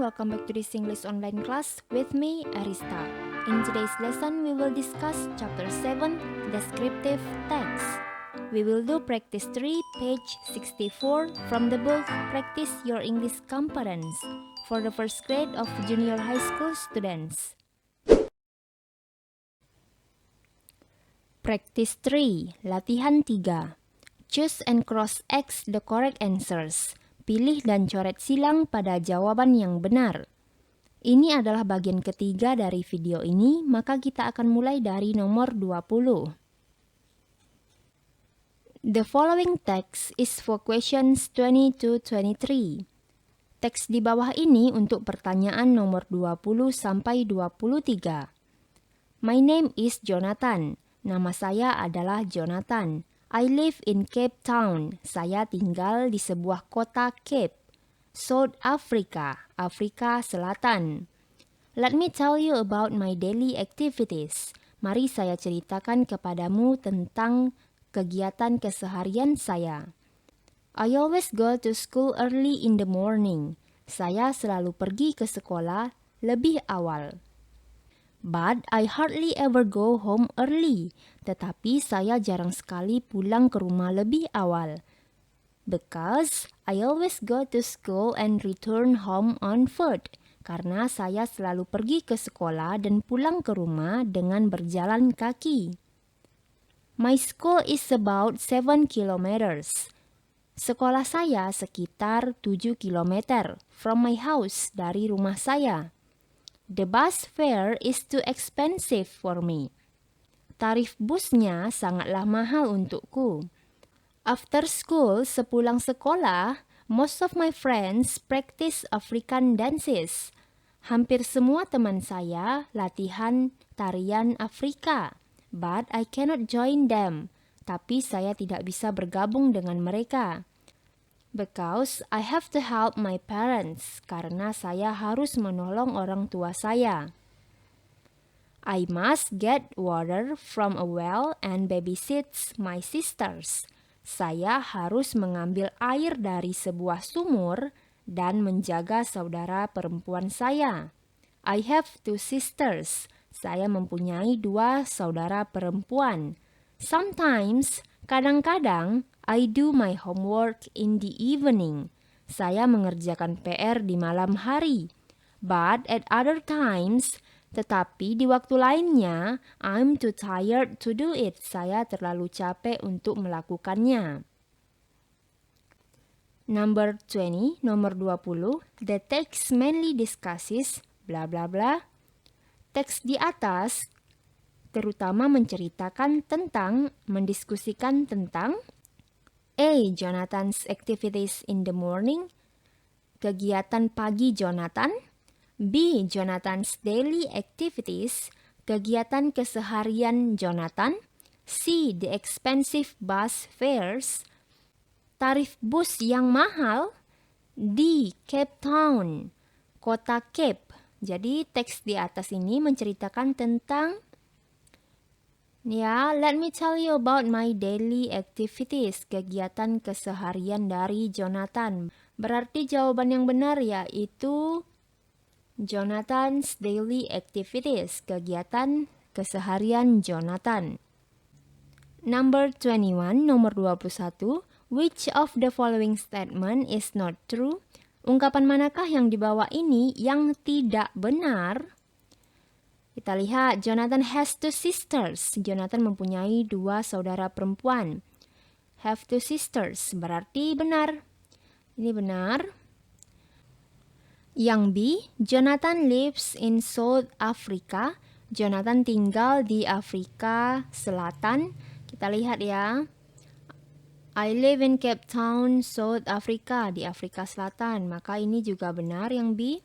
welcome back to this English online class with me, Arista. In today's lesson, we will discuss Chapter 7, Descriptive Text. We will do Practice 3, page 64 from the book Practice Your English Competence for the first grade of junior high school students. Practice 3, Latihan 3. Choose and cross-X the correct answers. Pilih dan coret silang pada jawaban yang benar. Ini adalah bagian ketiga dari video ini, maka kita akan mulai dari nomor 20. The following text is for questions 20 to 23. Teks di bawah ini untuk pertanyaan nomor 20 sampai 23. My name is Jonathan. Nama saya adalah Jonathan. I live in Cape Town. Saya tinggal di sebuah kota Cape, South Africa, Afrika Selatan. Let me tell you about my daily activities. Mari saya ceritakan kepadamu tentang kegiatan keseharian saya. I always go to school early in the morning. Saya selalu pergi ke sekolah lebih awal. But I hardly ever go home early. Tetapi saya jarang sekali pulang ke rumah lebih awal. Because I always go to school and return home on foot. Karena saya selalu pergi ke sekolah dan pulang ke rumah dengan berjalan kaki. My school is about 7 kilometers. Sekolah saya sekitar 7 kilometer from my house, dari rumah saya. The bus fare is too expensive for me. Tarif busnya sangatlah mahal untukku. After school, sepulang sekolah, most of my friends practice African dances. Hampir semua teman saya latihan tarian Afrika. But I cannot join them. Tapi saya tidak bisa bergabung dengan mereka. Because I have to help my parents, karena saya harus menolong orang tua saya. I must get water from a well and babysit my sisters. Saya harus mengambil air dari sebuah sumur dan menjaga saudara perempuan saya. I have 2 sisters. Saya mempunyai 2 saudara perempuan. Sometimes, kadang-kadang, I do my homework in the evening. Saya mengerjakan PR di malam hari. But at other times, tetapi di waktu lainnya, I'm too tired to do it. Saya terlalu capek untuk melakukannya. Number 20, nomor 20. The text mainly discusses bla bla bla. Teks di atas terutama menceritakan tentang, mendiskusikan tentang A. Jonathan's activities in the morning. Kegiatan pagi Jonathan. B. Jonathan's daily activities. Kegiatan keseharian Jonathan. C. The expensive bus fares. Tarif bus yang mahal. D. Cape Town. Kota Cape. Jadi teks di atas ini menceritakan tentang let me tell you about my daily activities, kegiatan keseharian dari Jonathan. Berarti jawaban yang benar yaitu Jonathan's daily activities, kegiatan keseharian Jonathan. Number 21, nomor 21. Which of the following statement is not true? Ungkapan manakah yang di bawah ini yang tidak benar? Kita lihat, Jonathan has 2 sisters. Jonathan mempunyai 2 saudara perempuan. Have 2 sisters, berarti benar. Ini benar. Yang B, Jonathan lives in South Africa. Jonathan tinggal di Afrika Selatan. Kita lihat ya. I live in Cape Town, South Africa, di Afrika Selatan. Maka ini juga benar yang B.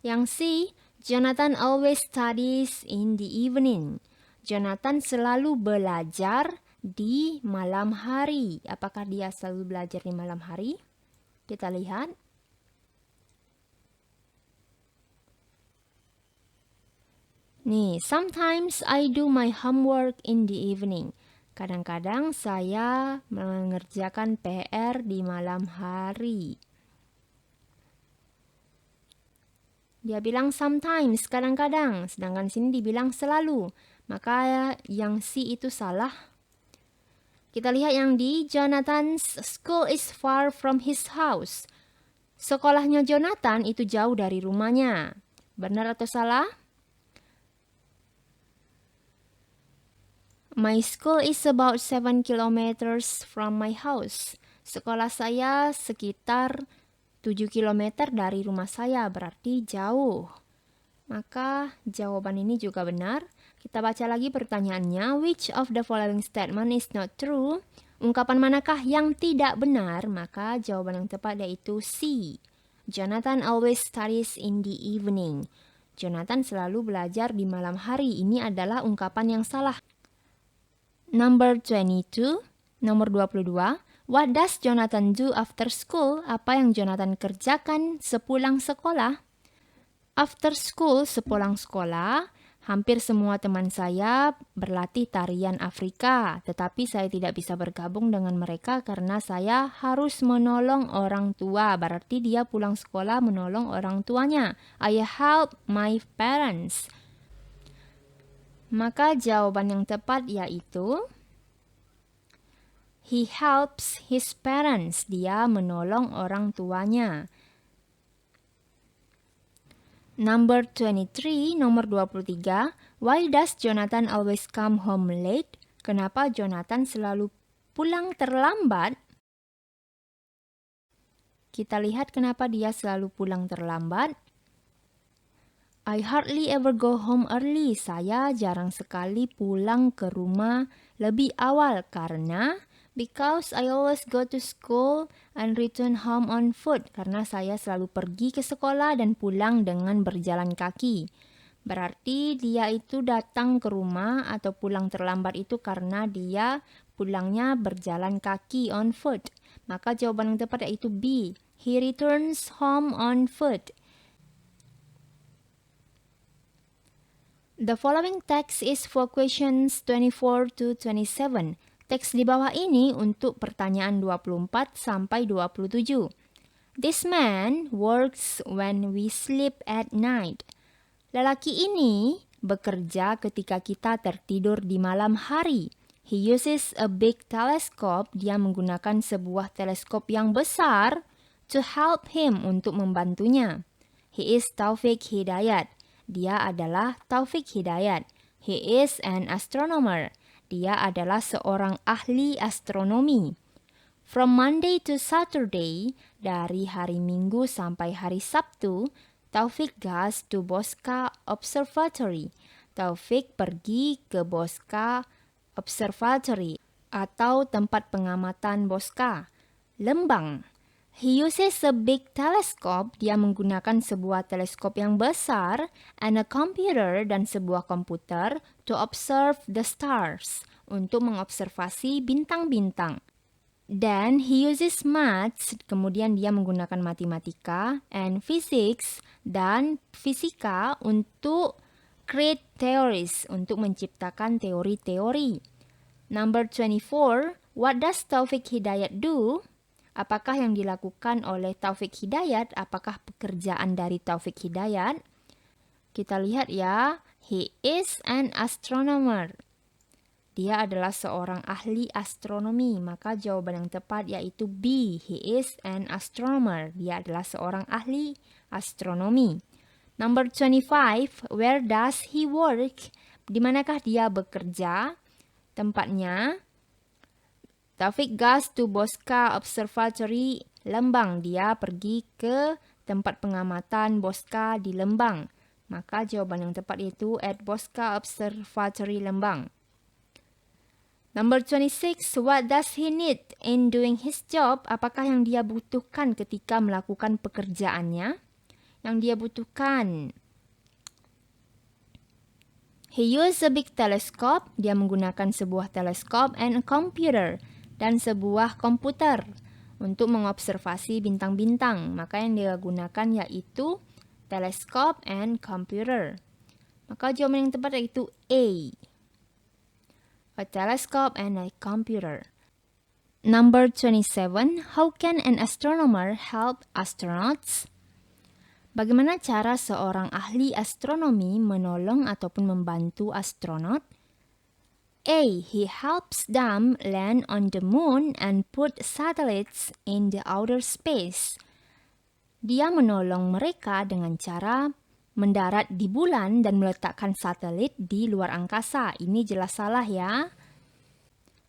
Yang C, Jonathan always studies in the evening. Jonathan selalu belajar di malam hari. Apakah dia selalu belajar di malam hari? Kita lihat. Nih, sometimes I do my homework in the evening. Kadang-kadang saya mengerjakan PR di malam hari. Dia bilang sometimes, kadang-kadang. Sedangkan sini dibilang selalu. Maka yang C itu salah. Kita lihat yang D, Jonathan's school is far from his house. Sekolahnya Jonathan itu jauh dari rumahnya. Benar atau salah? My school is about 7 kilometers from my house. Sekolah saya sekitar 7 kilometer dari rumah saya, berarti jauh. Maka jawaban ini juga benar. Kita baca lagi pertanyaannya. Which of the following statement is not true? Ungkapan manakah yang tidak benar? Maka jawaban yang tepat yaitu C. Jonathan always studies in the evening. Jonathan selalu belajar di malam hari. Ini adalah ungkapan yang salah. Number 22, nomor 22. What does Jonathan do after school? Apa yang Jonathan kerjakan sepulang sekolah? After school, sepulang sekolah, hampir semua teman saya berlatih tarian Afrika. Tetapi saya tidak bisa bergabung dengan mereka karena saya harus menolong orang tua. Berarti dia pulang sekolah menolong orang tuanya. I help my parents. Maka jawaban yang tepat yaitu he helps his parents. Dia menolong orang tuanya. Number 23, nomor 23. Why does Jonathan always come home late? Kenapa Jonathan selalu pulang terlambat? Kita lihat kenapa dia selalu pulang terlambat. I hardly ever go home early. Saya jarang sekali pulang ke rumah lebih awal karena because I always go to school and return home on foot. Karena saya selalu pergi ke sekolah dan pulang dengan berjalan kaki. Berarti dia itu datang ke rumah atau pulang terlambat itu karena dia pulangnya berjalan kaki on foot. Maka jawaban yang tepat yaitu B. He returns home on foot. The following text is for questions 24 to 27. Teks di bawah ini untuk pertanyaan 24 sampai 27. This man works when we sleep at night. Lelaki ini bekerja ketika kita tertidur di malam hari. He uses a big telescope. Dia menggunakan sebuah teleskop yang besar to help him, untuk membantunya. He is Taufik Hidayat. Dia adalah Taufik Hidayat. He is an astronomer. Dia adalah seorang ahli astronomi. From Monday to Saturday, dari hari Minggu sampai hari Sabtu, Taufik goes to Bosca Observatory. Taufik pergi ke Bosca Observatory atau tempat pengamatan Bosca, Lembang. He uses a big telescope. Dia menggunakan sebuah teleskop yang besar and a computer, dan sebuah komputer to observe the stars, untuk mengobservasi bintang-bintang. Dan he uses maths, kemudian dia menggunakan matematika, and physics, dan fisika untuk create theories, untuk menciptakan teori-teori. Number 24, what does Taufik Hidayat do? Apakah yang dilakukan oleh Taufik Hidayat? Apakah pekerjaan dari Taufik Hidayat? Kita lihat ya, he is an astronomer. Dia adalah seorang ahli astronomi. Maka jawaban yang tepat yaitu B. He is an astronomer. Dia adalah seorang ahli astronomi. Number 25, where does he work? Di manakah dia bekerja? Tempatnya, Taufik goes to Bosca Observatory, Lembang. Dia pergi ke tempat pengamatan Bosca di Lembang. Maka jawaban yang tepat itu at Bosca Observatory, Lembang. Number 26, what does he need in doing his job? Apakah yang dia butuhkan ketika melakukan pekerjaannya? Yang dia butuhkan, he used a big telescope. Dia menggunakan sebuah teleskop and a computer, dan sebuah komputer untuk mengobservasi bintang-bintang. Maka yang dia gunakan yaitu teleskop and computer. Maka jawaban yang tepat yaitu A. A telescope and a computer. Number 27, how can an astronomer help astronauts? Bagaimana cara seorang ahli astronomi menolong ataupun membantu astronot? A. He helps them land on the moon and put satellites in the outer space. Dia menolong mereka dengan cara mendarat di bulan dan meletakkan satelit di luar angkasa. Ini jelas salah ya.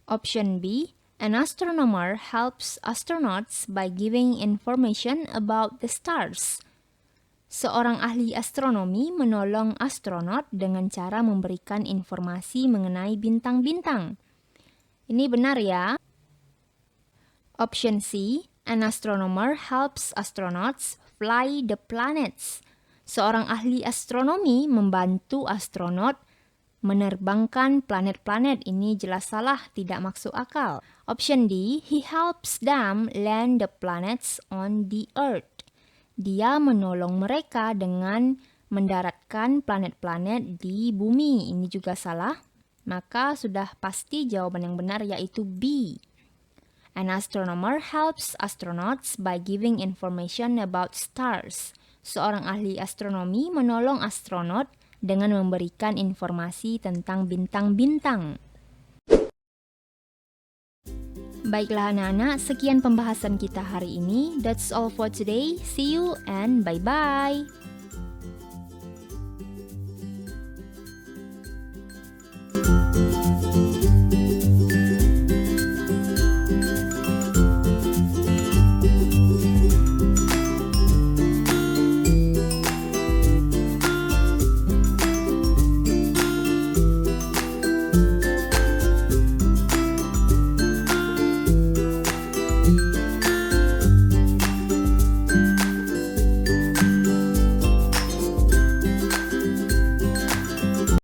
Option B. An astronomer helps astronauts by giving information about the stars. Seorang ahli astronomi menolong astronot dengan cara memberikan informasi mengenai bintang-bintang. Ini benar ya. Option C. An astronomer helps astronauts fly the planets. Seorang ahli astronomi membantu astronot menerbangkan planet-planet. Ini jelas salah, tidak masuk akal. Option D. He helps them land the planets on the Earth. Dia menolong mereka dengan mendaratkan planet-planet di bumi. Ini juga salah. Maka sudah pasti jawaban yang benar yaitu B. An astronomer helps astronauts by giving information about stars. Seorang ahli astronomi menolong astronot dengan memberikan informasi tentang bintang-bintang. Baiklah anak-anak, sekian pembahasan kita hari ini. That's all for today. See you and bye-bye.